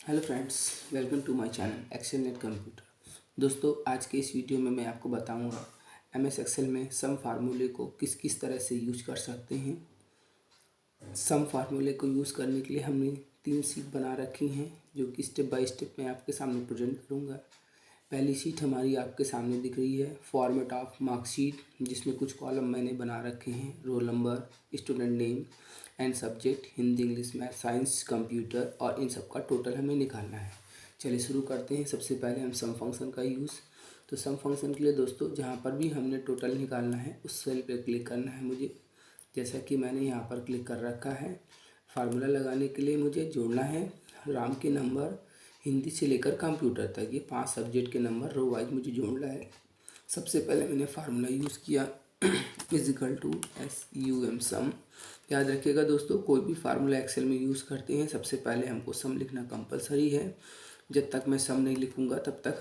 Hello friends, welcome to my channel Excel net computer. दोस्तों, आज के इस वीडियो में मैं आपको बताऊंगा एमएस एक्सेल में सम फार्मूले को किस किस तरह से यूज कर सकते हैं। सम फार्मूले को यूज़ करने के लिए हमने 3 शीट बना रखी हैं, जो कि स्टेप बाय स्टेप मैं आपके सामने प्रेजेंट करूंगा। पहली शीट हमारी आपके सामने दिख रही है, फॉर्मेट ऑफ मार्कशीट, जिसमें कुछ कॉलम मैंने बना रखे हैं, roll number, student name and subject, Hindi, English, math, science, computer, और इन सब का टोटल हमें निकालना है। चलिए शुरू करते हैं। सबसे पहले हम सम फंक्शन का यूज़। तो सम फंक्शन के लिए दोस्तों, जहाँ पर भी हमने टोटल निकालना है उस सेल पर क्लिक करना है मुझे, जैसा कि मैंने यहाँ पर क्लिक कर रखा है। फार्मूला लगाने के लिए मुझे जोड़ना है राम के नंबर हिंदी से लेकर कंप्यूटर तक, ये 5 सब्जेक्ट के नंबर रो वाइज मुझे जोड़ना है। सबसे पहले मैंने फार्मूला यूज़ किया इजिकल टू SUM सम। याद रखिएगा दोस्तों, कोई भी फार्मूला एक्सेल में यूज़ करते हैं सबसे पहले हमको सम लिखना कंपलसरी है। जब तक मैं सम नहीं लिखूँगा तब तक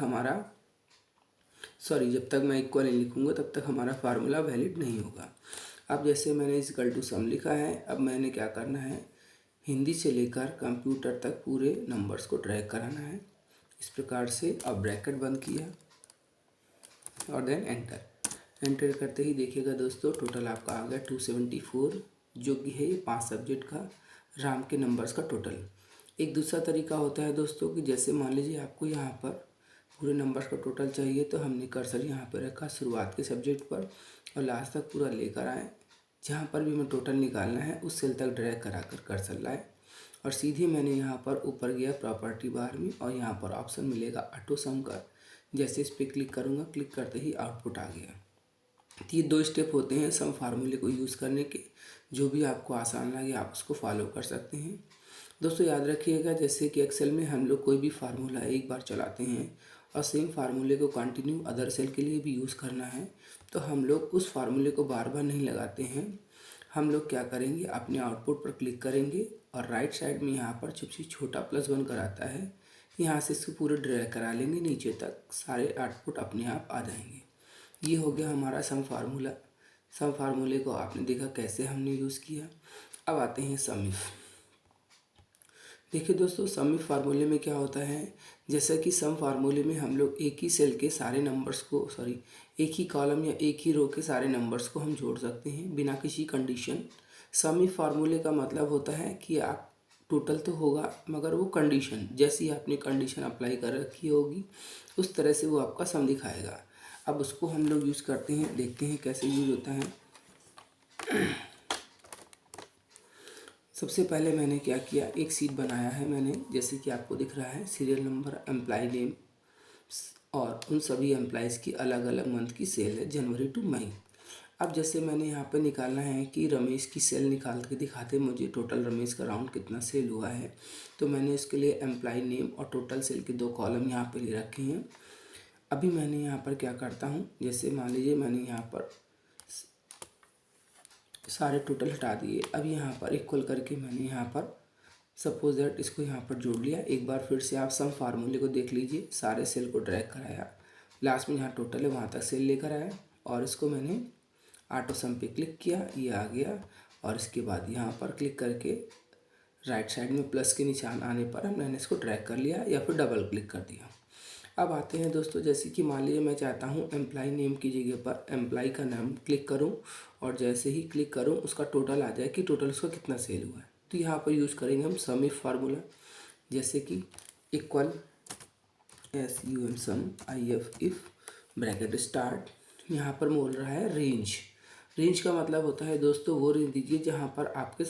जब तक मैं इक्वल नहीं लिखूँगा तब तक हमारा फार्मूला वैलिड नहीं होगा। अब जैसे मैंने इजिकल टू सम लिखा है, अब मैंने क्या करना है, हिंदी से लेकर कंप्यूटर तक पूरे नंबर्स को ड्रैग कराना है इस प्रकार से। अब ब्रैकेट बंद किया और देन एंटर करते ही देखिएगा दोस्तों, टोटल आपका आ गया 274, जो कि है ये 5 सब्जेक्ट का राम के नंबर्स का टोटल। एक दूसरा तरीका होता है दोस्तों कि जैसे मान लीजिए आपको यहाँ पर पूरे नंबर्स का टोटल चाहिए, तो हमने कर्सर यहाँ पर रखा शुरुआत के सब्जेक्ट पर और लास्ट तक पूरा लेकर आए। जहाँ पर भी हमें टोटल निकालना है उस सेल तक ड्रैग कराकर कर्सर लाए और सीधे मैंने यहाँ पर ऊपर गया प्रॉपर्टी बार में, और यहाँ पर ऑप्शन मिलेगा ऑटो सम का। जैसे इस पर क्लिक करूँगा, क्लिक करते ही आउटपुट आ गया। तो ये 2 स्टेप होते हैं सम फार्मूले को यूज़ करने के। जो भी आपको आसान लगे आप उसको फॉलो कर सकते हैं। दोस्तों याद रखिएगा, जैसे कि एक्सेल में हम लोग कोई भी फार्मूला एक बार चलाते हैं और सेम फार्मूले को कंटिन्यू अदर सेल के लिए भी यूज़ करना है, तो हम लोग उस फार्मूले को बार बार नहीं लगाते हैं। हम लोग क्या करेंगे, अपने आउटपुट पर क्लिक करेंगे और राइट साइड में यहाँ पर सबसे छोटा +1 कराता है, यहाँ से इसको पूरे ड्रैग करा लेंगे नीचे तक, सारे आउटपुट अपने आप आ जाएंगे। ये हो गया हमारा सम फार्मूला। सम फार्मूले को आपने देखा कैसे हमने यूज़ किया। अब आते हैं सम इफ। देखिए दोस्तों, सम इफ फार्मूले में क्या होता है, जैसा कि सम फार्मूले में हम लोग एक ही सेल के सारे नंबर्स को एक ही कॉलम या एक ही रो के सारे नंबर्स को हम जोड़ सकते हैं बिना किसी कंडीशन। सम इफ फार्मूले का मतलब होता है कि आप टोटल तो होगा मगर वो कंडीशन, जैसी आपने कंडीशन अप्लाई कर रखी होगी उस तरह से वो आपका सम दिखाएगा। अब उसको हम लोग यूज़ करते हैं, देखते हैं कैसे यूज़ होता है। सबसे पहले मैंने क्या किया, एक शीट बनाया है मैंने, जैसे कि आपको दिख रहा है, सीरियल नंबर, एम्प्लॉय नेम और उन सभी एम्प्लॉयज़ की अलग अलग मंथ की सेल है, जनवरी टू मई। अब जैसे मैंने यहाँ पे निकालना है कि रमेश की सेल निकाल के दिखाते मुझे टोटल रमेश का राउंड कितना सेल हुआ है, तो मैंने इसके लिए एम्प्लॉय नेम और टोटल सेल के 2 कॉलम यहाँ पे ले रखे हैं। अभी मैंने यहाँ पर क्या करता हूँ, जैसे मान लीजिए मैंने यहाँ पर सारे टोटल हटा दिए। अब यहाँ पर इक्वल करके मैंने यहाँ पर सपोज दैट इसको यहाँ पर जोड़ लिया। एक बार फिर से आप सम फार्मूले को देख लीजिए, सारे सेल को ड्रैग कराया, लास्ट में जहाँ टोटल है वहाँ तक सेल लेकर आया और इसको मैंने ऑटो सम पे क्लिक किया, ये आ गया। और इसके बाद यहाँ पर क्लिक करके राइट साइड में प्लस के निशान आने पर मैंने इसको ड्रैग कर लिया या फिर डबल क्लिक कर दिया। अब आते हैं दोस्तों, जैसे कि मान लीजिए मैं चाहता हूँ एम्प्लॉय नेम की जगह पर एम्प्लॉय का नाम क्लिक करूँ और जैसे ही क्लिक करूँ उसका टोटल आ जाए कि टोटल उसका कितना सेल हुआ है। तो यहाँ पर यूज़ करेंगे हम सम इफ फार्मूला, जैसे कि equal SUM sum IF if bracket start. यहाँ पर बोल रहा है रेंज। रेंज का मतलब होता है दोस्तों वो रेंज दीजिए जहाँ पर आपके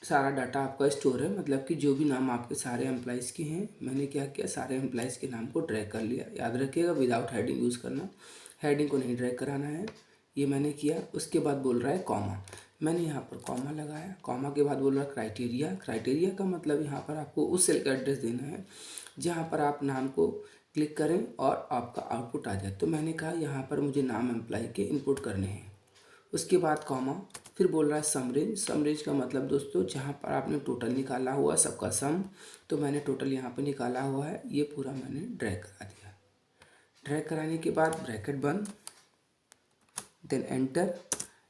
सारा डाटा आपका स्टोर है, मतलब कि जो भी नाम आपके सारे एम्प्लॉयज़ के हैं। मैंने क्या किया, सारे एम्प्लॉयज़ के नाम को ड्रैग कर लिया। याद रखिएगा विदाउट हेडिंग यूज़ करना, हेडिंग को नहीं ड्रैग कराना है। ये मैंने किया। उसके बाद बोल रहा है कॉमा, मैंने यहाँ पर कॉमा लगाया। कॉमा के बाद बोल रहा है क्राइटेरिया। क्राइटेरिया का मतलब यहाँ पर आपको उस सेल का एड्रेस देना है जहाँ पर आप नाम को क्लिक करें और आपका आउटपुट आ जाए। तो मैंने कहा यहाँ पर मुझे नाम एम्प्लॉय के इनपुट करने हैं। उसके बाद कॉमा, फिर बोल रहा है सम रेंज। सम रेंज का मतलब दोस्तों जहाँ पर आपने टोटल निकाला हुआ सबका सम, तो मैंने टोटल यहाँ पर निकाला हुआ है, ये पूरा मैंने ड्रैग करा दिया। ड्रैग कराने के बाद ब्रैकेट बंद, देन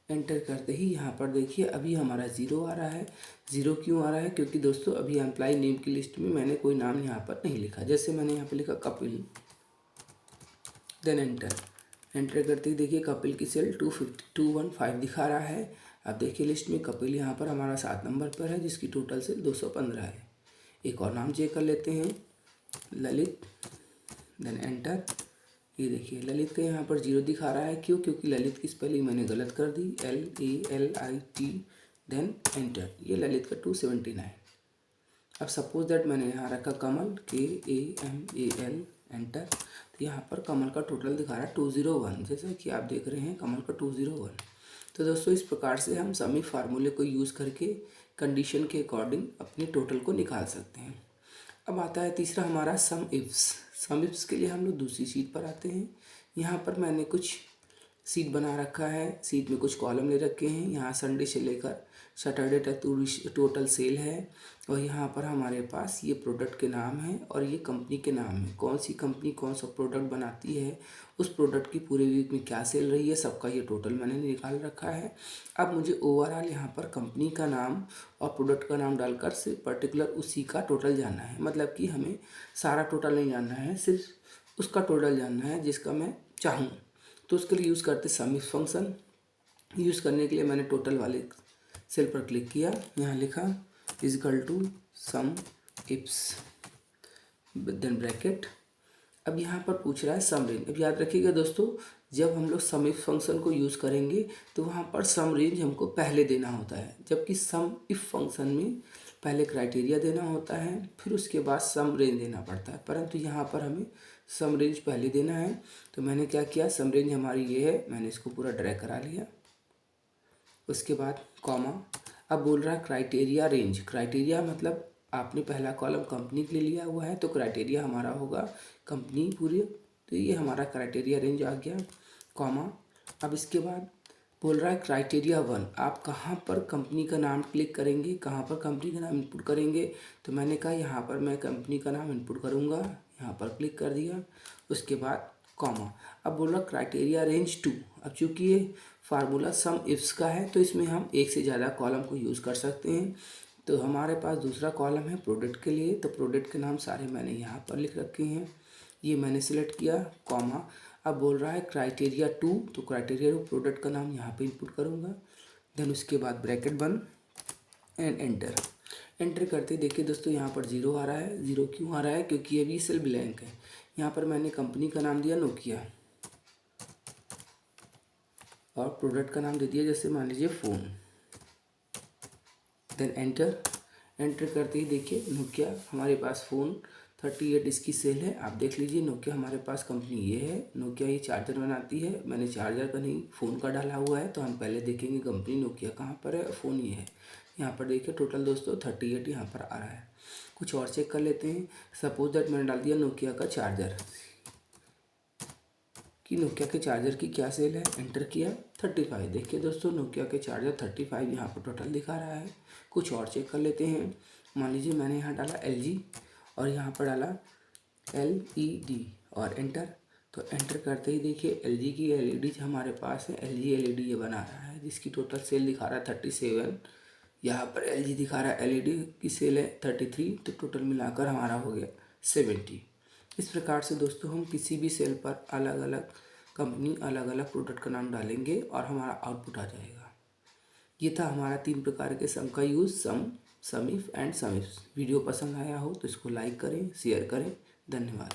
एंटर करते ही यहाँ पर देखिए अभी हमारा ज़ीरो आ रहा है। ज़ीरो क्यों आ रहा है? क्योंकि दोस्तों अभी एम्प्लॉय नेम की लिस्ट में मैंने कोई नाम यहाँ पर नहीं लिखा। जैसे मैंने यहाँ पर लिखा कपिल, देन एंटर। एंटर करते ही देखिए कपिल की सेल 215 दिखा रहा है। अब देखिए लिस्ट में कपिल यहाँ पर हमारा 7 नंबर पर है, जिसकी टोटल सेल 215 है। एक और नाम चेक कर लेते हैं, ललित, देन एंटर। ये देखिए ललित का यहाँ पर 0 दिखा रहा है। क्यों? क्योंकि ललित की स्पेलिंग मैंने गलत कर दी, LALIT, देन एंटर। ये ललित का 279। अब सपोज दैट मैंने यहाँ रखा कमल, KAMAL, एंटर। तो यहाँ पर कमल का टोटल दिखा रहा है 201, जैसा कि आप देख रहे हैं कमल का 201। तो दोस्तों इस प्रकार से हम सम इफ फार्मूले को यूज़ करके कंडीशन के अकॉर्डिंग अपने टोटल को निकाल सकते हैं। अब आता है तीसरा हमारा सम इफ्स। सम इफ्स के लिए हम लोग दूसरी शीट पर आते हैं। यहाँ पर मैंने कुछ सीट बना रखा है, सीट में कुछ कॉलम ले रखे हैं। यहाँ संडे से लेकर सैटरडे तक टोटल सेल है, और यहाँ पर हमारे पास ये प्रोडक्ट के नाम है और ये कंपनी के नाम है। कौन सी कंपनी कौन सा प्रोडक्ट बनाती है, उस प्रोडक्ट की पूरे वीक में क्या सेल रही है, सबका ये टोटल मैंने निकाल रखा है। अब मुझे ओवरऑल यहाँ पर कंपनी का नाम और प्रोडक्ट का नाम डालकर से पर्टिकुलर उसी का टोटल जानना है। मतलब कि हमें सारा टोटल नहीं जानना है, सिर्फ उसका टोटल जानना है जिसका मैं चाहूँ। तो उसके लिए यूज़ करते सम इफ फंक्शन। यूज़ करने के लिए मैंने टोटल वाले सेल पर क्लिक किया, यहाँ लिखा equal to sum ifs, then bracket. अब यहाँ पर पूछ रहा है सम रेंज। अब याद रखिएगा दोस्तों, जब हम लोग सम इफ फंक्शन को यूज़ करेंगे तो वहाँ पर सम रेंज हमको पहले देना होता है, जबकि सम इफ फंक्शन में पहले क्राइटेरिया देना होता है, फिर उसके बाद सम रेंज देना पड़ता है। परंतु यहाँ पर हमें सम रेंज पहले देना है। तो मैंने क्या किया, सम रेंज हमारी ये है, मैंने इसको पूरा ड्रैग करा लिया। उसके बाद कॉमा। अब बोल रहा है क्राइटेरिया रेंज। क्राइटेरिया मतलब आपने पहला कॉलम कंपनी के लिए लिया हुआ है, तो क्राइटेरिया हमारा होगा कंपनी पूरी। तो ये हमारा क्राइटेरिया रेंज आ गया, कॉमा। अब इसके बाद बोल रहा है क्राइटेरिया 1। आप कहाँ पर कंपनी का नाम क्लिक करेंगे, कहाँ पर कंपनी का नाम इनपुट करेंगे। तो मैंने कहा यहाँ पर मैं कंपनी का नाम इनपुट करूँगा, यहाँ पर क्लिक कर दिया। उसके बाद कॉमा। अब बोल रहा क्राइटेरिया रेंज 2। अब चूँकि ये फार्मूला सम इफ्स का है, तो इसमें हम एक से ज़्यादा कॉलम को यूज़ कर सकते हैं। तो हमारे पास दूसरा कॉलम है प्रोडक्ट के लिए, तो प्रोडक्ट के नाम सारे मैंने यहाँ पर लिख रखे हैं, ये मैंने सिलेक्ट किया, कॉमा। अब बोल रहा है क्राइटेरिया 2, तो क्राइटेरिया 2 प्रोडक्ट का नाम यहाँ पे इनपुट करूँगा। देन उसके बाद ब्रैकेट बंद एंड एंटर। एंटर करते देखिए दोस्तों यहाँ पर 0 आ रहा है। 0 क्यों आ रहा है? क्योंकि अभी सेल ब्लैंक है। यहाँ पर मैंने कंपनी का नाम दिया नोकिया और प्रोडक्ट का नाम दे दिया जैसे मान लीजिए फ़ोन। Then enter. एंटर करते ही देखिए नोकिया हमारे पास फ़ोन 38 इसकी सेल है। आप देख लीजिए नोकिया हमारे पास कंपनी ये है। नोकिया ये चार्जर बनाती है। मैंने चार्जर का नहीं फ़ोन का डाला हुआ है, तो हम पहले देखेंगे कंपनी नोकिया कहाँ पर है और फ़ोन ये है। यहाँ पर देखिए टोटल दोस्तों 38 यहाँ पर आ रहा है। कुछ और चेक कर लेते हैं। सपोज दैट मैंने डाल दिया नोकिया का चार्जर, कि नोकिया के चार्जर की क्या सेल है। एंटर किया 35। देखिए दोस्तों नोकिया के चार्जर 35 यहाँ पर टोटल दिखा रहा है। कुछ और चेक कर लेते हैं। मान लीजिए मैंने यहाँ डाला LG और यहाँ पर डाला LED और एंटर। तो एंटर करते ही देखिए LG की LED हमारे पास है। LG LED ये बना रहा है, जिसकी टोटल सेल दिखा रहा है 37। यहाँ पर LG दिखा रहा है LED की सेल है 33, तो टोटल मिलाकर हमारा हो गया 70। इस प्रकार से दोस्तों हम किसी भी सेल पर अलग अलग कंपनी अलग अलग प्रोडक्ट का नाम डालेंगे और हमारा आउटपुट आ जाएगा। ये था हमारा 3 प्रकार के सम का use, sum if and sum ifs. Video पसंद आया हो तो इसको लाइक करें, शेयर करें। धन्यवाद।